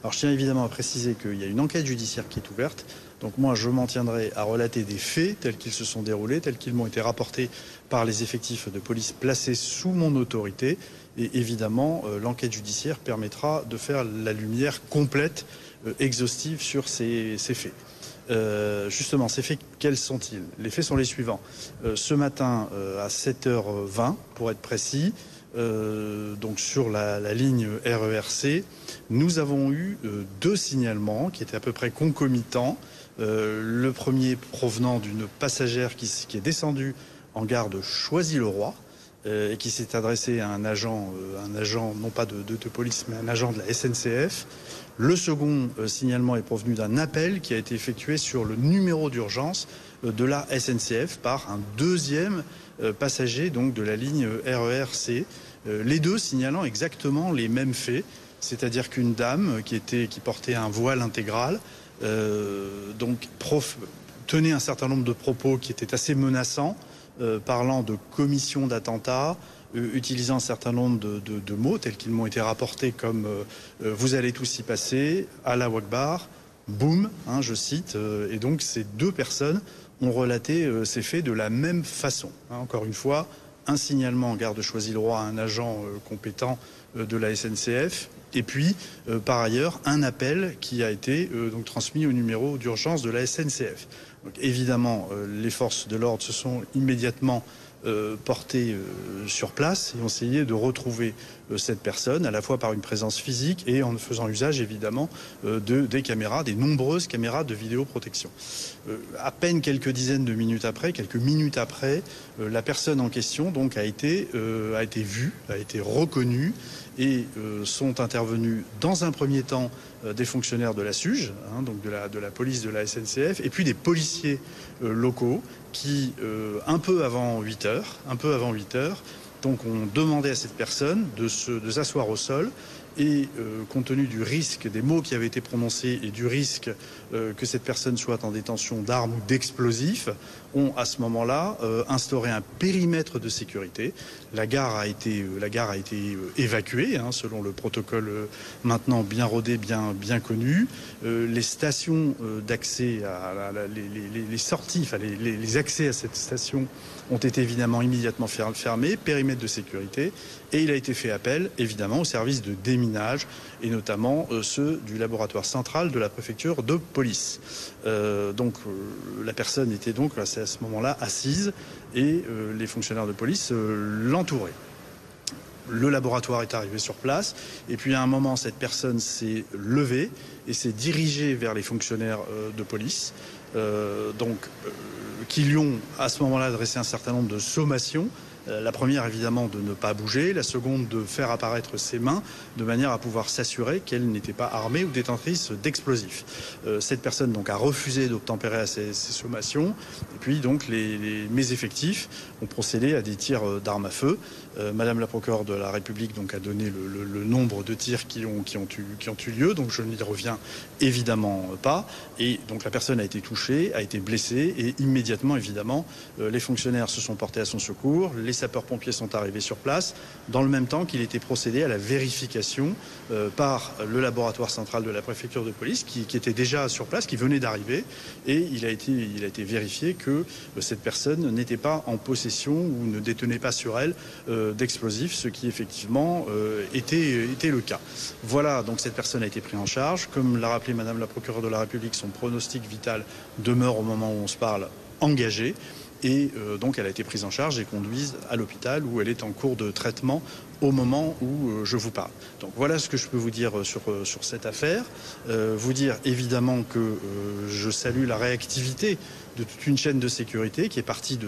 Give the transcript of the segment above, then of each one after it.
Alors je tiens évidemment à préciser qu'il y a une enquête judiciaire qui est ouverte. Donc moi, je m'en tiendrai à relater des faits tels qu'ils se sont déroulés, tels qu'ils m'ont été rapportés par les effectifs de police placés sous mon autorité. Et évidemment, l'enquête judiciaire permettra de faire la lumière complète, exhaustive sur ces faits. Justement, ces faits, quels sont-ils? Les faits sont les suivants. Ce matin, à 7h20, pour être précis, donc sur la ligne RERC, nous avons eu 2 signalements qui étaient à peu près concomitants. Le premier provenant d'une passagère qui est descendue en gare de Choisy-le-Roi et qui s'est adressé à un agent non pas de police, mais un agent de la SNCF. Le second signalement est provenu d'un appel qui a été effectué sur le numéro d'urgence de la SNCF par un deuxième passager donc de la ligne RERC. Les deux signalant exactement les mêmes faits, c'est-à-dire qu'une dame qui portait un voile intégral tenait un certain nombre de propos qui étaient assez menaçants, parlant de commission d'attentat, utilisant un certain nombre de mots tels qu'ils m'ont été rapportés comme vous allez tous y passer, Allah Akbar, boum, je cite. Et donc ces 2 personnes ont relaté ces faits de la même façon. Encore une fois, un signalement en gare de Choisy-le-Roi à un agent compétent de la SNCF. Et puis, par ailleurs, un appel qui a été donc transmis au numéro d'urgence de la SNCF. Donc, évidemment, les forces de l'ordre se sont immédiatement portées sur place et ont essayé de retrouver cette personne, à la fois par une présence physique et en faisant usage, évidemment, des caméras, des nombreuses caméras de vidéoprotection. À peine quelques minutes après, la personne en question donc, a été vue, a été reconnue, et sont intervenus dans un premier temps des fonctionnaires de la SUGE, donc de la police de la SNCF, et puis des policiers locaux qui, un peu avant 8 heures, donc ont demandé à cette personne de s'asseoir au sol. Et compte tenu du risque, des mots qui avaient été prononcés et du risque que cette personne soit en détention d'armes ou d'explosifs, ont à ce moment-là instauré un périmètre de sécurité. La gare a été évacuée, selon le protocole maintenant bien rodé, bien connu. Les stations d'accès, les sorties, les accès à cette station ont été évidemment immédiatement fermés, périmètre de sécurité, et il a été fait appel évidemment aux services de déminage et notamment ceux du laboratoire central de la préfecture de police. La personne était donc à ce moment-là assise et les fonctionnaires de police l'entouraient. Le laboratoire est arrivé sur place et puis à un moment cette personne s'est levée et s'est dirigée vers les fonctionnaires de police qui lui ont à ce moment-là adressé un certain nombre de sommations. La première, évidemment, de ne pas bouger. La seconde, de faire apparaître ses mains de manière à pouvoir s'assurer qu'elle n'était pas armée ou détentrice d'explosifs. Cette personne donc, a refusé d'obtempérer à ces sommations. Et puis, donc, mes effectifs ont procédé à des tirs d'armes à feu. Madame la procureure de la République donc, a donné le nombre de tirs qui ont eu lieu. Donc, je n'y reviens évidemment pas. Et donc, la personne a été touchée, a été blessée. Et immédiatement, évidemment, les fonctionnaires se sont portés à son secours. Les sapeurs-pompiers sont arrivés sur place, dans le même temps qu'il était procédé à la vérification par le laboratoire central de la préfecture de police, qui était déjà sur place, qui venait d'arriver, et il a été vérifié que cette personne n'était pas en possession ou ne détenait pas sur elle d'explosifs, ce qui effectivement était le cas. Voilà, donc cette personne a été prise en charge. Comme l'a rappelé Madame la procureure de la République, son pronostic vital demeure au moment où on se parle engagé. Et donc elle a été prise en charge et conduite à l'hôpital où elle est en cours de traitement au moment où je vous parle. Donc voilà ce que je peux vous dire sur cette affaire. Vous dire évidemment que je salue la réactivité de toute une chaîne de sécurité qui est partie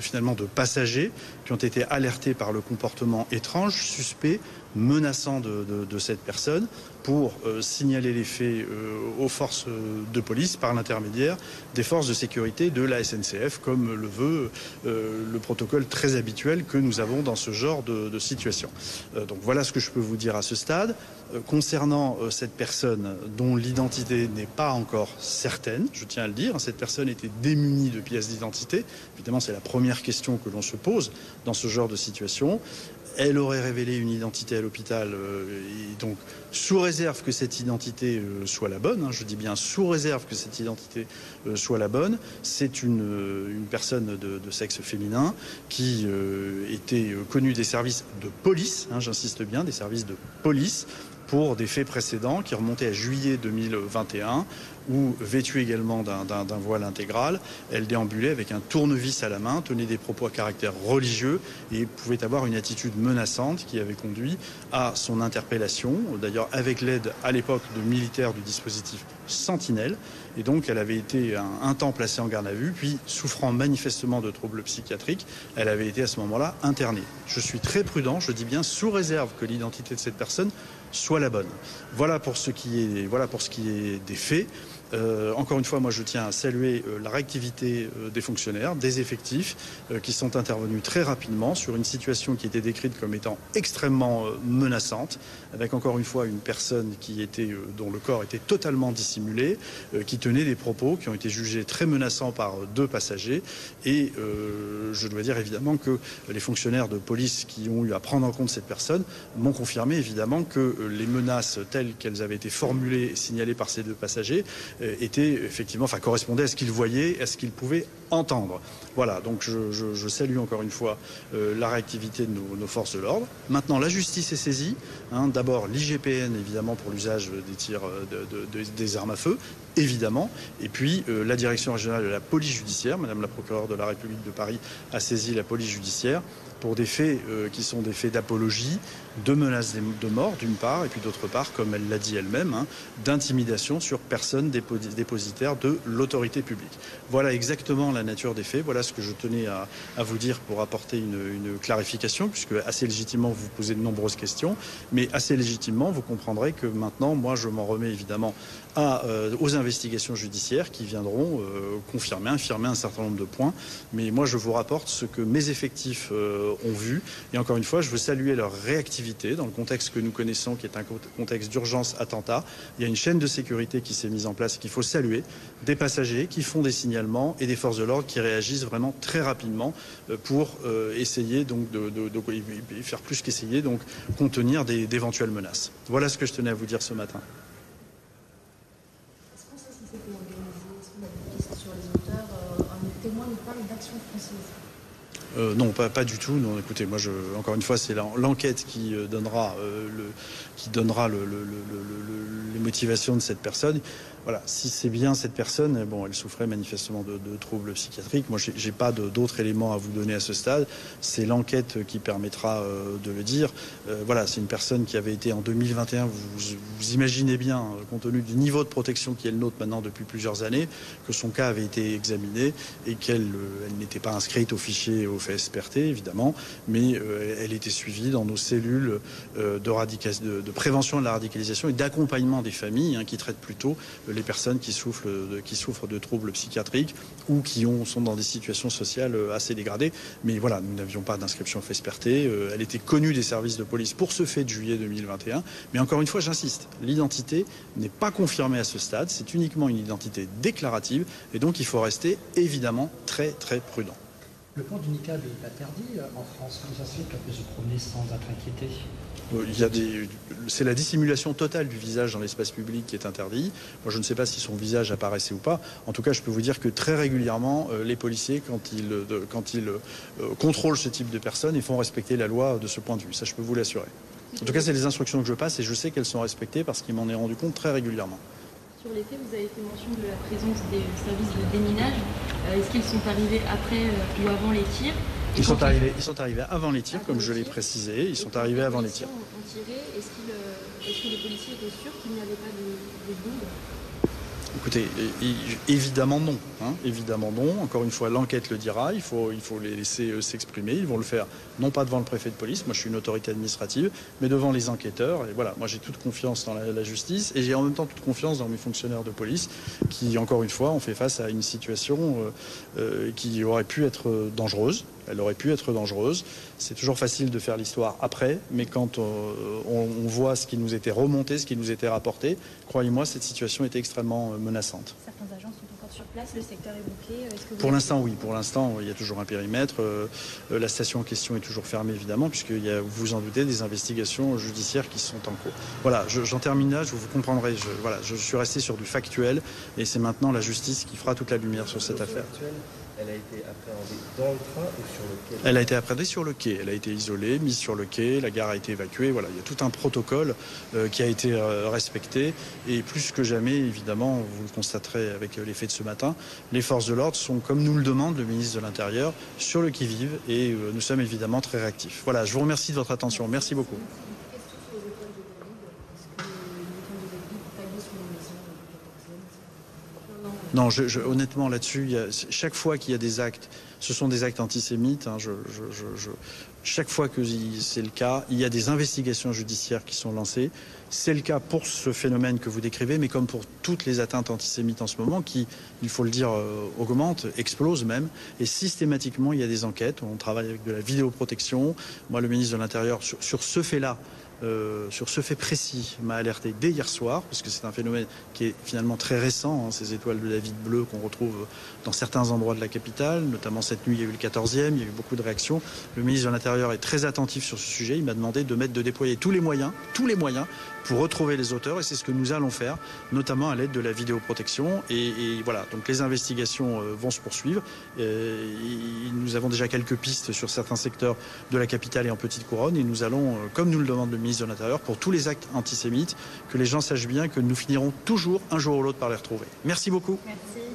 finalement de passagers qui ont été alertés par le comportement étrange, suspect, menaçant de cette personne pour signaler les faits aux forces de police par l'intermédiaire des forces de sécurité de la SNCF, comme le veut le protocole très habituel que nous avons dans ce genre de situation. Donc voilà ce que je peux vous dire à ce stade. Concernant cette personne dont l'identité n'est pas encore certaine, je tiens à le dire, cette personne était démunie de pièces d'identité. Évidemment, c'est la première question que l'on se pose dans ce genre de situation. Elle aurait révélé une identité à l'hôpital, et donc sous réserve que cette identité soit la bonne, hein, je dis bien sous réserve que cette identité soit la bonne. C'est une personne de sexe féminin qui était connue des services de police, hein, j'insiste bien, des services de police, pour des faits précédents qui remontaient à juillet 2021, où, vêtue également d'un voile intégral, elle déambulait avec un tournevis à la main, tenait des propos à caractère religieux et pouvait avoir une attitude menaçante qui avait conduit à son interpellation, d'ailleurs avec l'aide à l'époque de militaires du dispositif Sentinelle. Et donc elle avait été un temps placée en garde à vue, puis souffrant manifestement de troubles psychiatriques, elle avait été à ce moment-là internée. Je suis très prudent, je dis bien sous réserve que l'identité de cette personne soit la bonne. Voilà pour ce qui est des faits. Encore une fois, moi je tiens à saluer la réactivité des fonctionnaires, des effectifs qui sont intervenus très rapidement sur une situation qui était décrite comme étant extrêmement menaçante, avec encore une fois une personne dont le corps était totalement dissimulé, qui tenait des propos qui ont été jugés très menaçants par 2 passagers. Et je dois dire évidemment que les fonctionnaires de police qui ont eu à prendre en compte cette personne m'ont confirmé évidemment que les menaces telles qu'elles avaient été formulées et signalées par ces 2 passagers correspondaient à ce qu'ils voyaient, à ce qu'ils pouvaient entendre. Voilà, donc je salue encore une fois la réactivité de nos forces de l'ordre. Maintenant, la justice est saisie. Hein, d'abord, l'IGPN, évidemment, pour l'usage des tirs des armes à feu, évidemment. Et puis, la direction régionale de la police judiciaire, Madame la procureure de la République de Paris, a saisi la police judiciaire pour des faits qui sont des faits d'apologie, de menaces de mort d'une part, et puis d'autre part, comme elle l'a dit elle-même, hein, d'intimidation sur personne dépositaire de l'autorité publique. Voilà exactement la nature des faits, voilà ce que je tenais à vous dire pour apporter une clarification, puisque assez légitimement vous posez de nombreuses questions, mais assez légitimement vous comprendrez que maintenant, moi je m'en remets évidemment aux investigations judiciaires qui viendront infirmer un certain nombre de points, mais moi je vous rapporte ce que mes effectifs ont vu, et encore une fois je veux saluer leur réactivité dans le contexte que nous connaissons, qui est un contexte d'urgence attentat. Il y a une chaîne de sécurité qui s'est mise en place, qu'il faut saluer, des passagers qui font des signalements et des forces de l'ordre qui réagissent vraiment très rapidement pour essayer donc de faire plus qu'essayer, donc contenir d'éventuelles menaces. Voilà ce que je tenais à vous dire ce matin. Est-ce qu'on sait si c'était organisé? Est-ce qu'on a des pistes sur les auteurs? Un témoin nous parle d'action française. Non, pas du tout. Non, écoutez, moi, encore une fois, c'est l'enquête qui donnera les motivations de cette personne. Voilà, si c'est bien cette personne, bon, elle souffrait manifestement de troubles psychiatriques. Moi, j'ai pas d'autres éléments à vous donner à ce stade. C'est l'enquête qui permettra de le dire. Voilà, c'est une personne qui avait été en 2021. Vous imaginez bien, compte tenu du niveau de protection qui est le nôtre maintenant depuis plusieurs années, que son cas avait été examiné et qu'elle n'était pas inscrite au fichier au FSPRT, évidemment, mais elle était suivie dans nos cellules de prévention de la radicalisation et d'accompagnement des familles, hein, qui traitent plutôt les personnes qui souffrent de troubles psychiatriques ou qui sont dans des situations sociales assez dégradées. Mais voilà, nous n'avions pas d'inscription FSPRT. Elle était connue des services de police pour ce fait de juillet 2021. Mais encore une fois, j'insiste, l'identité n'est pas confirmée à ce stade. C'est uniquement une identité déclarative. Et donc, il faut rester évidemment très, très prudent. Le port du niqab est interdit en France. Comment ça se fait qu'elle peut se promener sans être inquiétée? C'est la dissimulation totale du visage dans l'espace public qui est interdit. Moi, je ne sais pas si son visage apparaissait ou pas. En tout cas, je peux vous dire que très régulièrement, les policiers, quand ils contrôlent ce type de personnes, ils font respecter la loi de ce point de vue. Ça, je peux vous l'assurer. En tout cas, c'est les instructions que je passe et je sais qu'elles sont respectées parce qu'il m'en est rendu compte très régulièrement. Sur les faits, vous avez fait mention de la présence des services de déminage. Est-ce qu'ils sont arrivés après ou avant les tirs? Ils sont arrivés avant les tirs, comme je l'ai précisé. Ils sont arrivés avant les tirs. Est-ce que les policiers étaient sûrs qu'il n'y avait pas de bombes? Écoutez, évidemment non. Hein, évidemment non. Encore une fois, l'enquête le dira. Il faut les laisser s'exprimer. Ils vont le faire non pas devant le préfet de police. Moi, je suis une autorité administrative, mais devant les enquêteurs. Et voilà, moi, j'ai toute confiance dans la justice et j'ai en même temps toute confiance dans mes fonctionnaires de police qui, encore une fois, ont fait face à une situation qui aurait pu être dangereuse. Elle aurait pu être dangereuse. C'est toujours facile de faire l'histoire après, mais quand on voit ce qui nous était remonté, ce qui nous était rapporté, croyez-moi, cette situation était extrêmement menaçante. Certains agents sont encore encore sur place, le secteur est bouclé. Pour l'instant, oui. Pour l'instant, il y a toujours un périmètre. La station en question est toujours fermée, évidemment, puisqu'il y a, vous vous en doutez, des investigations judiciaires qui sont en cours. Voilà, j'en termine là, vous comprendrez. Je suis resté sur du factuel et c'est maintenant la justice qui fera toute la lumière sur cette affaire. Elle a été appréhendée dans le train ou sur le quai? Elle a été appréhendée sur le quai. Elle a été isolée, mise sur le quai. La gare a été évacuée. Voilà, il y a tout un protocole qui a été respecté. Et plus que jamais, évidemment, vous le constaterez avec les faits de ce matin, les forces de l'ordre sont, comme nous le demande le ministre de l'Intérieur, sur le qui-vive. Et nous sommes évidemment très réactifs. Voilà, je vous remercie de votre attention. Merci beaucoup. Non, honnêtement, là-dessus, chaque fois qu'il y a des actes, ce sont des actes antisémites. Hein, chaque fois que c'est le cas, il y a des investigations judiciaires qui sont lancées. C'est le cas pour ce phénomène que vous décrivez, mais comme pour toutes les atteintes antisémites en ce moment, qui, il faut le dire, augmentent, explosent même. Et systématiquement, il y a des enquêtes. On travaille avec de la vidéoprotection. Moi, le ministre de l'Intérieur, sur ce fait-là, sur ce fait précis, m'a alerté dès hier soir, parce que c'est un phénomène qui est finalement très récent, hein, ces étoiles de David bleues qu'on retrouve dans certains endroits de la capitale, notamment cette nuit il y a eu le 14e, il y a eu beaucoup de réactions. Le ministre de l'Intérieur est très attentif sur ce sujet, il m'a demandé de déployer tous les moyens pour retrouver les auteurs, et c'est ce que nous allons faire, notamment à l'aide de la vidéoprotection. Et voilà, donc les investigations vont se poursuivre. Nous avons déjà quelques pistes sur certains secteurs de la capitale et en petite couronne, et nous allons, comme nous le demande le ministre de l'Intérieur, pour tous les actes antisémites, que les gens sachent bien que nous finirons toujours, un jour ou l'autre, par les retrouver. Merci beaucoup. Merci.